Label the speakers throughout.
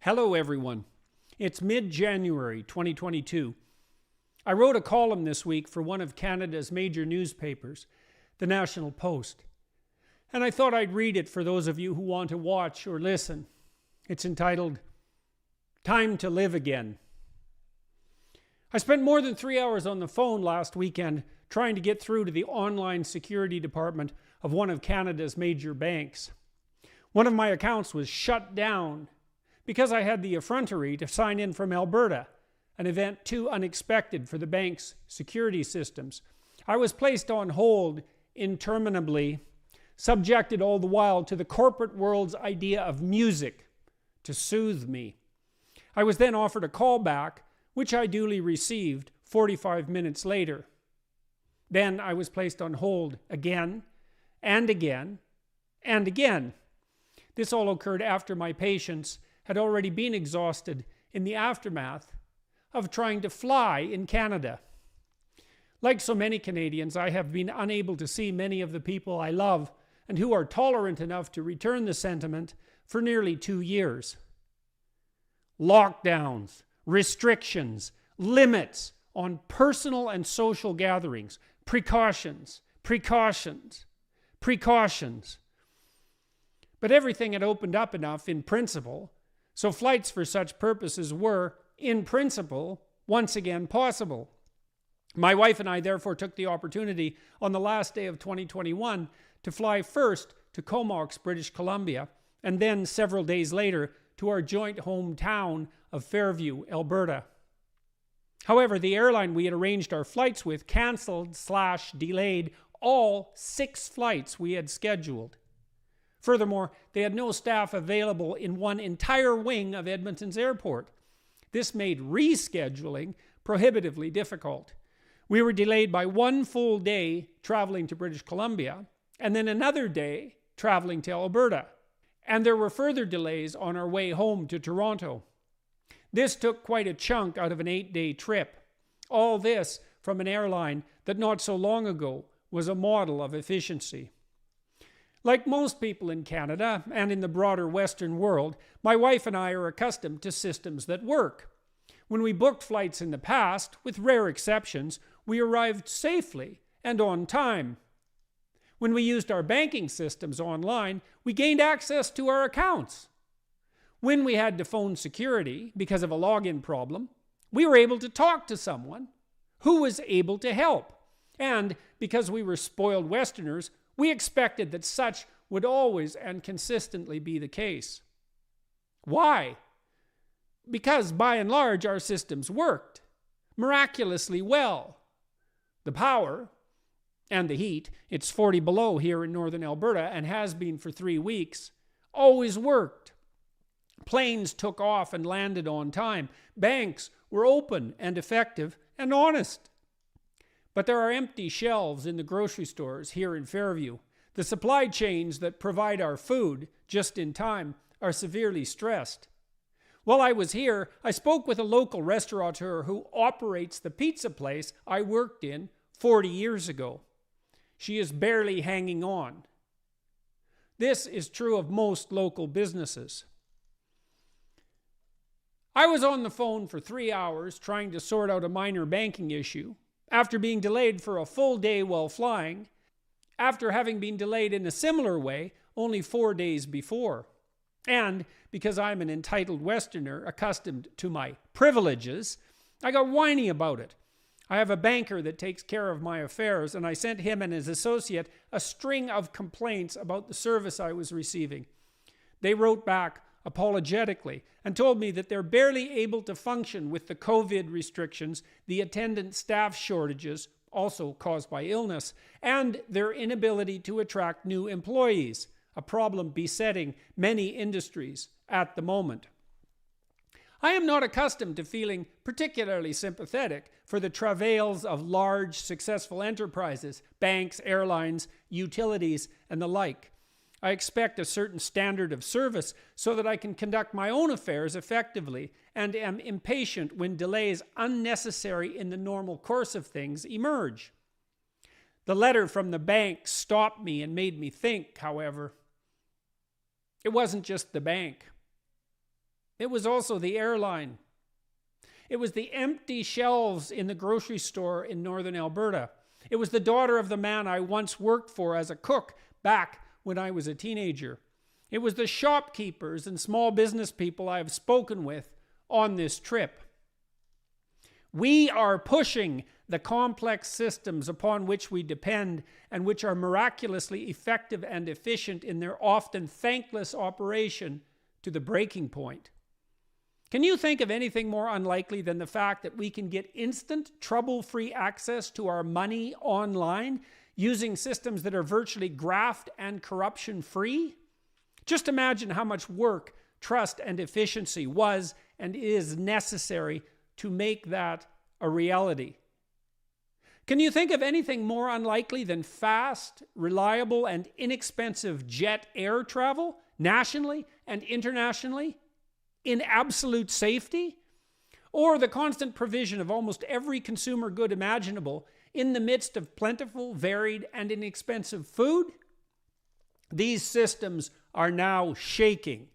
Speaker 1: Hello everyone. It's mid-January 2022. I wrote a column this week for one of Canada's major newspapers, the National Post. And I thought I'd read it for those of you who want to watch or listen. It's entitled, Time to Live Again. I spent more than 3 hours on the phone last weekend trying to get through to the online security department of one of Canada's major banks. One of my accounts was shut down because I had the effrontery to sign in from Alberta, an event too unexpected for the bank's security systems. I was placed on hold interminably, subjected all the while to the corporate world's idea of music to soothe me. I was then offered a call back, which I duly received 45 minutes later. Then I was placed on hold again, and again, and again. This all occurred after my patience had already been exhausted in the aftermath of trying to fly in Canada. Like so many Canadians, I have been unable to see many of the people I love and who are tolerant enough to return the sentiment for nearly 2 years. Lockdowns, restrictions, limits on personal and social gatherings, precautions. But everything had opened up enough in principle, so flights for such purposes were, in principle, once again possible. My wife and I therefore took the opportunity on the last day of 2021 to fly first to Comox, British Columbia, and then several days later to our joint hometown of Fairview, Alberta. However, the airline we had arranged our flights with cancelled/delayed all 6 flights we had scheduled. Furthermore, they had no staff available in one entire wing of Edmonton's airport. This made rescheduling prohibitively difficult. We were delayed by 1 full day traveling to British Columbia, and then another day traveling to Alberta. And there were further delays on our way home to Toronto. This took quite a chunk out of an 8-day trip. All this from an airline that not so long ago was a model of efficiency. Like most people in Canada and in the broader Western world, my wife and I are accustomed to systems that work. When we booked flights in the past, with rare exceptions, we arrived safely and on time. When we used our banking systems online, we gained access to our accounts. When we had to phone security because of a login problem, we were able to talk to someone who was able to help. And because we were spoiled Westerners, we expected that such would always and consistently be the case. Why? Because by and large our systems worked miraculously well. The power and the heat, it's 40 below here in northern Alberta and has been for 3 weeks, always worked. Planes took off and landed on time. Banks were open and effective and honest. But there are empty shelves in the grocery stores here in Fairview. The supply chains that provide our food just in time are severely stressed. While I was here, I spoke with a local restaurateur who operates the pizza place I worked in 40 years ago. She is barely hanging on. This is true of most local businesses. I was on the phone for 3 hours trying to sort out a minor banking issue, after being delayed for a full day while flying, after having been delayed in a similar way only 4 days before. And because I'm an entitled Westerner accustomed to my privileges, I got whiny about it. I have a banker that takes care of my affairs, and I sent him and his associate a string of complaints about the service I was receiving. They wrote back apologetically and told me that they're barely able to function with the COVID restrictions, the attendant staff shortages, also caused by illness, and their inability to attract new employees, a problem besetting many industries at the moment. I am not accustomed to feeling particularly sympathetic for the travails of large, successful enterprises, banks, airlines, utilities, and the like. I expect a certain standard of service so that I can conduct my own affairs effectively and am impatient when delays unnecessary in the normal course of things emerge. The letter from the bank stopped me and made me think, however. It wasn't just the bank. It was also the airline. It was the empty shelves in the grocery store in northern Alberta. It was the daughter of the man I once worked for as a cook back when I was a teenager. It was the shopkeepers and small business people I have spoken with on this trip. We are pushing the complex systems upon which we depend and which are miraculously effective and efficient in their often thankless operation to the breaking point. Can you think of anything more unlikely than the fact that we can get instant, trouble-free access to our money online using systems that are virtually graft and corruption-free? Just imagine how much work, trust, and efficiency was and is necessary to make that a reality. Can you think of anything more unlikely than fast, reliable, and inexpensive jet air travel, nationally and internationally, in absolute safety? Or the constant provision of almost every consumer good imaginable in the midst of plentiful, varied, and inexpensive food? These systems are now shaking.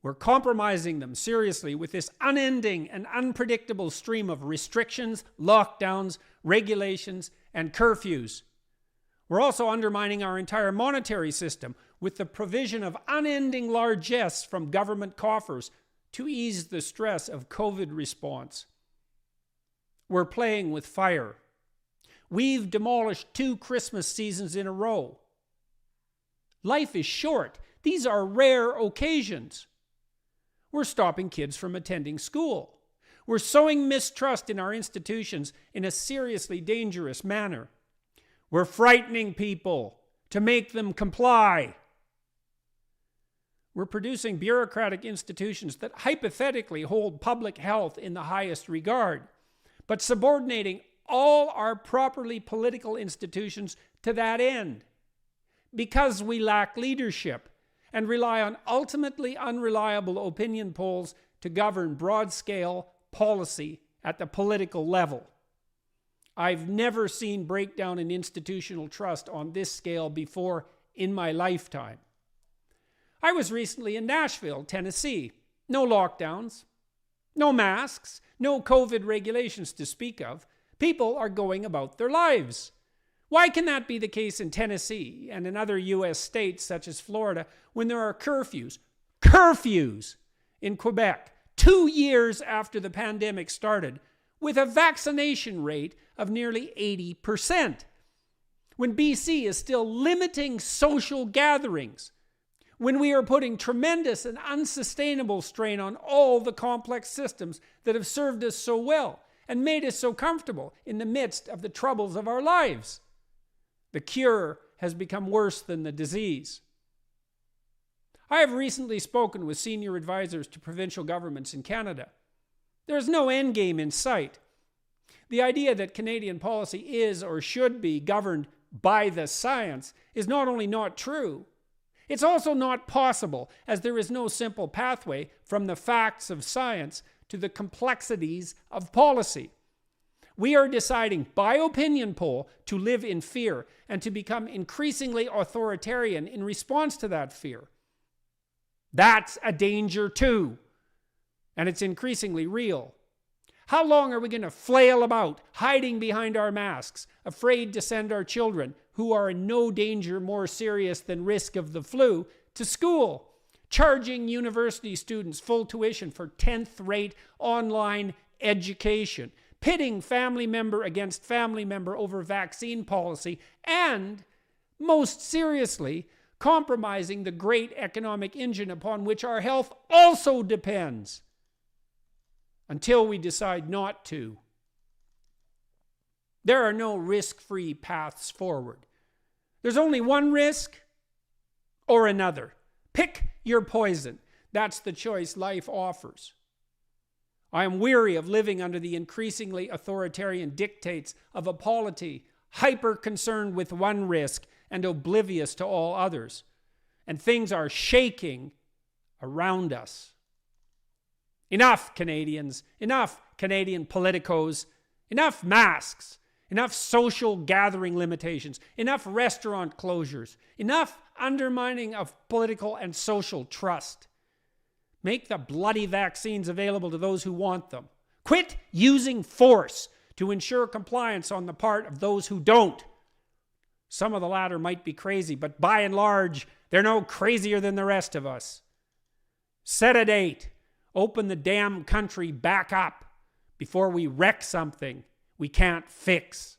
Speaker 1: We're compromising them seriously with this unending and unpredictable stream of restrictions, lockdowns, regulations, and curfews. We're also undermining our entire monetary system with the provision of unending largesse from government coffers to ease the stress of COVID response. We're playing with fire. We've demolished 2 Christmas seasons in a row. Life is short. These are rare occasions. We're stopping kids from attending school. We're sowing mistrust in our institutions in a seriously dangerous manner. We're frightening people to make them comply. We're producing bureaucratic institutions that hypothetically hold public health in the highest regard, but subordinating all our properly political institutions to that end, because we lack leadership and rely on ultimately unreliable opinion polls to govern broad-scale policy at the political level. I've never seen breakdown in institutional trust on this scale before in my lifetime. I was recently in Nashville, Tennessee. No lockdowns, no masks, no COVID regulations to speak of. People are going about their lives. Why can that be the case in Tennessee and in other U.S. states such as Florida when there are curfews in Quebec 2 years after the pandemic started with a vaccination rate of nearly 80%? When BC is still limiting social gatherings, when we are putting tremendous and unsustainable strain on all the complex systems that have served us so well and made us so comfortable in the midst of the troubles of our lives. The cure has become worse than the disease. I have recently spoken with senior advisors to provincial governments in Canada. There is no end game in sight. The idea that Canadian policy is or should be governed by the science is not only not true, it's also not possible, as there is no simple pathway from the facts of science to the complexities of policy. We are deciding by opinion poll to live in fear and to become increasingly authoritarian in response to that fear. That's a danger too, and it's increasingly real. How long are we going to flail about, hiding behind our masks, afraid to send our children, who are in no danger more serious than risk of the flu, to school, charging university students full tuition for 10th-rate online education, pitting family member against family member over vaccine policy, and, most seriously, compromising the great economic engine upon which our health also depends, until we decide not to. There are no risk-free paths forward. There's only one risk or another. Pick your poison. That's the choice life offers. I am weary of living under the increasingly authoritarian dictates of a polity hyper-concerned with one risk and oblivious to all others. And things are shaking around us. Enough, Canadians. Enough, Canadian politicos. Enough masks. Enough social gathering limitations. Enough restaurant closures. Enough undermining of political and social trust. Make the bloody vaccines available to those who want them. Quit using force to ensure compliance on the part of those who don't. Some of the latter might be crazy, but by and large, they're no crazier than the rest of us. Set a date. Open the damn country back up before we wreck something we can't fix.